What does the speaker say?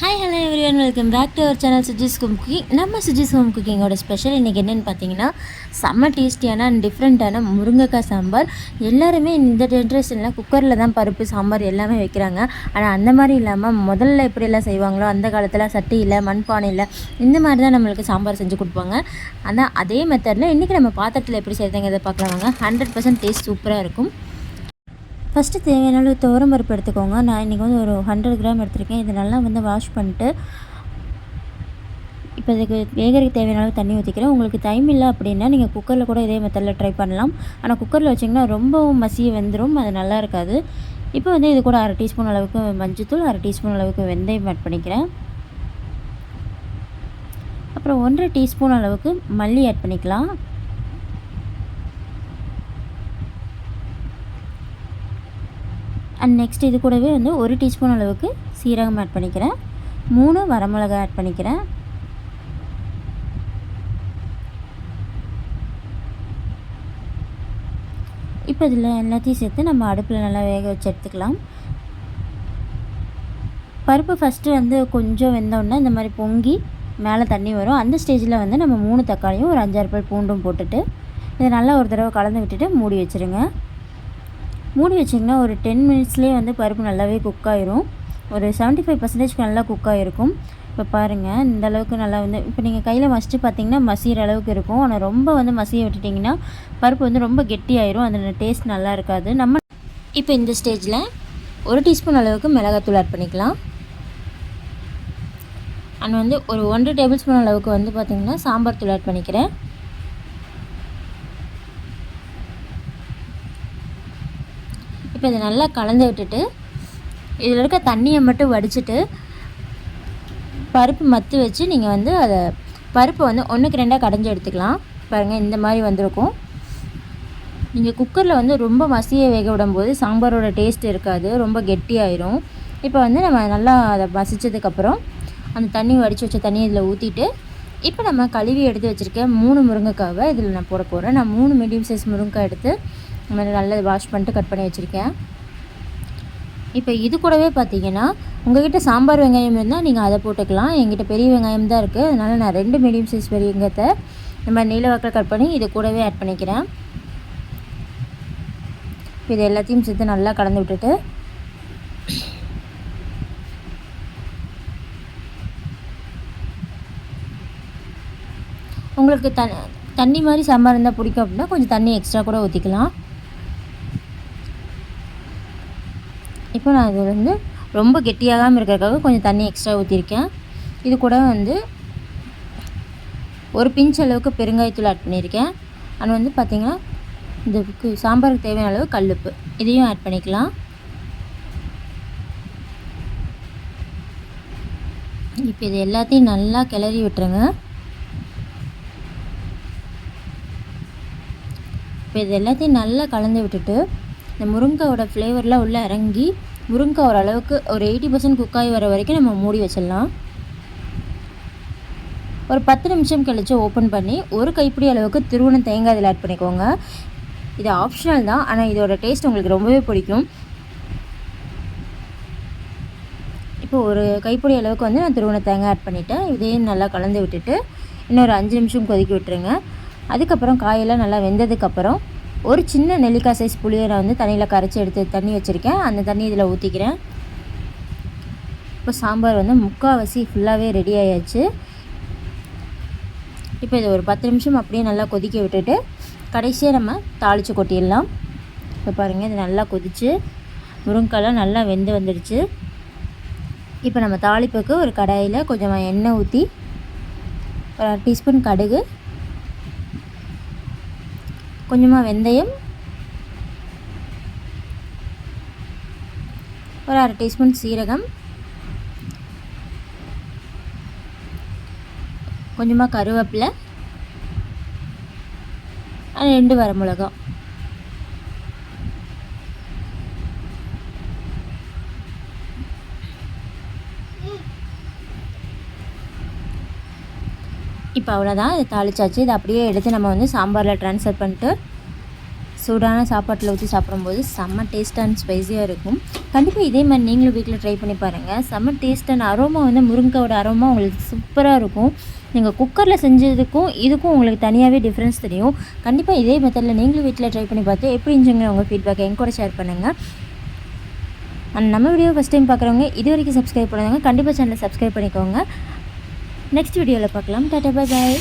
Hi hello everyone, welcome back to our channel Suji's home cooking. நம்ம Suji's home குக்கிங்கோட special இன்றைக்கி என்னென்னு பார்த்தீங்கன்னா, செம்ம டேஸ்டியான அண்ட் டிஃப்ரெண்ட்டான முருங்கைக்காய் சாம்பார். எல்லாருமே இந்த ஜென்ரேஷனில் குக்கரில் தான் பருப்பு சாம்பார் எல்லாமே வைக்கிறாங்க. ஆனால் அந்த மாதிரி இல்லாமல் முதல்ல எப்படியெல்லாம் செய்வாங்களோ அந்த காலத்தில் சட்டியில் மண்பானையில் இந்த மாதிரி தான் நம்மளுக்கு சாம்பார் செஞ்சு கொடுப்பாங்க. ஆனால் அதே மெத்தடில் இன்றைக்கி நம்ம பாத்திரத்தில் எப்படி செய்கிறதுங்கிறத பார்க்கலாம் வாங்க. 100% டேஸ்ட் சூப்பராக இருக்கும். ஃபஸ்ட்டு தேவையான அளவு துவரம் பருப்பு எடுத்துக்கோங்க. நான் இன்றைக்கி வந்து ஒரு 100 கிராம் எடுத்திருக்கேன். இதை நல்லா வந்து வாஷ் பண்ணிட்டு இப்போ இதுக்கு வேகறதுக்கு தேவையான அளவு தண்ணி ஊற்றிக்கிறேன். உங்களுக்கு டைம் இல்லை அப்படின்னா நீங்கள் குக்கரில் கூட இதே மெத்தடில் ட்ரை பண்ணலாம். ஆனால் குக்கரில் வச்சிங்கன்னா ரொம்பவும் மசிய வெந்துடும், அது நல்லா இருக்காது. இப்போ வந்து இது கூட 1/2 டீஸ்பூன் அளவுக்கு மஞ்சள்தூள், 1/2 டீஸ்பூன் அளவுக்கு வெந்தயம் ஆட் பண்ணிக்கிறேன். அப்புறம் 1/2 டீஸ்பூன் அளவுக்கு மல்லி ஆட் பண்ணிக்கலாம். அண்ட் நெக்ஸ்ட் இது கூடவே வந்து 1 டீஸ்பூன் அளவுக்கு சீரகம் ஆட் பண்ணிக்கிறேன். 3 வரமிளகாய் ஆட் பண்ணிக்கிறேன். இப்போ இதில் எல்லாத்தையும் சேர்த்து நம்ம அடுப்பில் நல்லா வேக வச்சு எடுத்துக்கலாம். பருப்பு ஃபஸ்ட்டு வந்து கொஞ்சம் வெந்தோடனே இந்த மாதிரி பொங்கி மேலே தண்ணி வரும். அந்த ஸ்டேஜில் வந்து நம்ம 3 தக்காளியும் ஒரு 5-6 பல் பூண்டும் போட்டுட்டு இதை நல்லா ஒரு தடவை கலந்து விட்டுட்டு மூடி வச்சுருங்க. மூடி வச்சிங்கன்னா ஒரு 10 மினிட்ஸ்லேயே வந்து பருப்பு நல்லாவே குக் ஆகிரும். ஒரு 75% நல்லா குக் ஆகிருக்கும். இப்போ பாருங்கள், இந்த அளவுக்கு நல்லா வந்து இப்போ நீங்கள் கையில் மசித்து பார்த்தீங்கன்னா மசிகிற அளவுக்கு இருக்கும். ஆனால் ரொம்ப வந்து மசிய விட்டுட்டிங்கன்னா பருப்பு வந்து ரொம்ப கெட்டியாயிரும், அதோட டேஸ்ட் நல்லா இருக்காது. நம்ம இப்போ இந்த ஸ்டேஜில் 1 டீஸ்பூன் அளவுக்கு மிளகாத்தூள் ஆட் பண்ணிக்கலாம். அண்ட் வந்து ஒரு 1 டேபிள் ஸ்பூன் அளவுக்கு வந்து பார்த்திங்கன்னா சாம்பார் தூள் ஆட் பண்ணிக்கிறேன். இப்போ இதை நல்லா கலந்து விட்டுட்டு இதில் இருக்க தண்ணியை மட்டும் வடிச்சிட்டு பருப்பு மத்து வச்சு நீங்கள் வந்து அதை பருப்பை வந்து 1க்கு 2 கடைஞ்சி எடுத்துக்கலாம். பாருங்கள், இந்த மாதிரி வந்திருக்கும். நீங்கள் குக்கரில் வந்து ரொம்ப மசியை வேக விடும்போது சாம்பாரோட டேஸ்ட் இருக்காது, ரொம்ப கெட்டியாயிரும். இப்போ வந்து நம்ம நல்லா அதை மசித்ததுக்கப்புறம் அந்த தண்ணி வடித்து வச்ச தண்ணியை இதில் ஊற்றிட்டு இப்போ நம்ம கழுவி எடுத்து வச்சுருக்க 3 முருங்கைக்காவை இதில் நான் போட போகிறேன். நான் 3 மீடியம் சைஸ் முருங்கைக்காய் எடுத்து இந்த மாதிரி நல்லா வாஷ் பண்ணிட்டு கட் பண்ணி வச்சுருக்கேன். இப்போ இது கூடவே பார்த்தீங்கன்னா உங்கள்கிட்ட சாம்பார் வெங்காயம் இருந்தால் நீங்கள் அதை போட்டுக்கலாம். என்கிட்ட பெரிய வெங்காயம் தான் இருக்குது, அதனால் நான் 2 மீடியம் சைஸ் பெரிய வெங்காயத்தை நம்ம நீல வாக்கில் கட் பண்ணி இது கூடவே ஆட் பண்ணிக்கிறேன். இது எல்லாத்தையும் சேர்த்து நல்லா கலந்து விட்டுட்டு உங்களுக்கு தண்ணி மாதிரி சாம்பார் இருந்தால் பிடிக்கும் அப்படின்னா கொஞ்சம் தண்ணி எக்ஸ்ட்ரா கூட ஊற்றிக்கலாம். இப்போ நான் இது வந்து ரொம்ப கெட்டியாகாமல் இருக்கிறதுக்காக கொஞ்சம் தண்ணி எக்ஸ்ட்ரா ஊற்றிருக்கேன். இது கூட வந்து ஒரு பிஞ்ச் அளவுக்கு பெருங்காயத்தூள் ஆட் பண்ணியிருக்கேன். அண்ட் வந்து பார்த்திங்கன்னா இதுக்கு சாம்பாருக்கு தேவையான அளவு கல்லுப்பு இதையும் ஆட் பண்ணிக்கலாம். இப்போ இது எல்லாத்தையும் நல்லா கிளறி விட்டுருங்க. இப்போ இது எல்லாத்தையும் நல்லா கலந்து விட்டுட்டு இந்த முருங்கையோட ஃப்ளேவர்லாம் உள்ளே இறங்கி முருங்கைக்காய் ஓரளவுக்கு ஒரு 80% குக்காகி வர வரைக்கும் நம்ம மூடி வச்சிடலாம். ஒரு 10 நிமிஷம் கழித்து ஓப்பன் பண்ணி ஒரு கைப்பிடி அளவுக்கு துருவன தேங்காய் இதில் ஆட் பண்ணிக்கோங்க. இது ஆப்ஷனல் தான், ஆனால் இதோட டேஸ்ட் உங்களுக்கு ரொம்பவே பிடிக்கும். இப்போ ஒரு கைப்பிடி அளவுக்கு வந்து நான் துருவன தேங்காய் ஆட் பண்ணிவிட்டேன். இதையும் நல்லா கலந்து விட்டுட்டு இன்னொரு 5 நிமிஷம் கொதிக்க விட்டுருங்க. அதுக்கப்புறம் காயெல்லாம் நல்லா வெந்ததுக்கப்புறம் ஒரு சின்ன நெல்லிக்காய் சைஸ் புளியை நான் வந்து தண்ணியில் கரைச்சி எடுத்து தண்ணி வச்சுருக்கேன். அந்த தண்ணி இதில் ஊற்றிக்கிறேன். இப்போ சாம்பார் வந்து முக்கால்வாசி ஃபுல்லாகவே ரெடி ஆயாச்சு. இப்போ இது ஒரு 10 நிமிஷம் அப்படியே நல்லா கொதிக்க விட்டுட்டு கடைசியாக நம்ம தாளித்து கொட்டிடலாம். இப்போ பாருங்கள், இது நல்லா கொதித்து முருங்கைக்காய்லாம் நல்லா வெந்து வந்துடுச்சு. இப்போ நம்ம தாளிப்புக்கு ஒரு கடாயில் கொஞ்சமாக எண்ணெய் ஊற்றி ஒரு 1 டீஸ்பூன் கடுகு, கொஞ்சமாக வெந்தயம், ஒரு 1/2 டீஸ்பூன் சீரகம், கொஞ்சமாக கருவேப்பிலை, 2 வரமிளகாய். இப்போ அவ்வளோதான், இதை தாளிச்சாச்சு. இதை அப்படியே எடுத்து நம்ம வந்து சாம்பாரில் ட்ரான்ஸ்ஃபர் பண்ணிட்டு சூடான சாப்பாட்டில் ஊற்றி சாப்பிடும்போது செம்ம டேஸ்ட் அண்ட் ஸ்பைஸியாக இருக்கும். கண்டிப்பாக இதே மாதிரி நீங்களும் வீட்டில் ட்ரை பண்ணி பாருங்கள். செம்ம டேஸ்ட் அண்ட் அரோமா வந்து முருங்கைக்காயோட அரோமா உங்களுக்கு சூப்பராக இருக்கும். நீங்கள் குக்கரில் செஞ்சதுக்கும் இதுக்கும் உங்களுக்கு தனியாகவே டிஃப்ரென்ஸ் தெரியும். கண்டிப்பாக இதே மெத்தடில் நீங்களும் வீட்டில் ட்ரை பண்ணி பார்த்து எப்படி இருந்துச்சுங்க உங்கள் ஃபீட்பேக்கை என் கூட ஷேர் பண்ணுங்கள். அண்ட் நம்ம வீடியோ ஃபஸ்ட் டைம் பார்க்குறவங்க இது வரைக்கும் சப்ஸ்கிரைப் பண்ணுவாங்க. கண்டிப்பாக சேனலை சப்ஸ்கிரைப் பண்ணிக்கோங்க. நெக்ஸ்ட் வீடியோவில் பார்க்கலாம். Tata bye bye.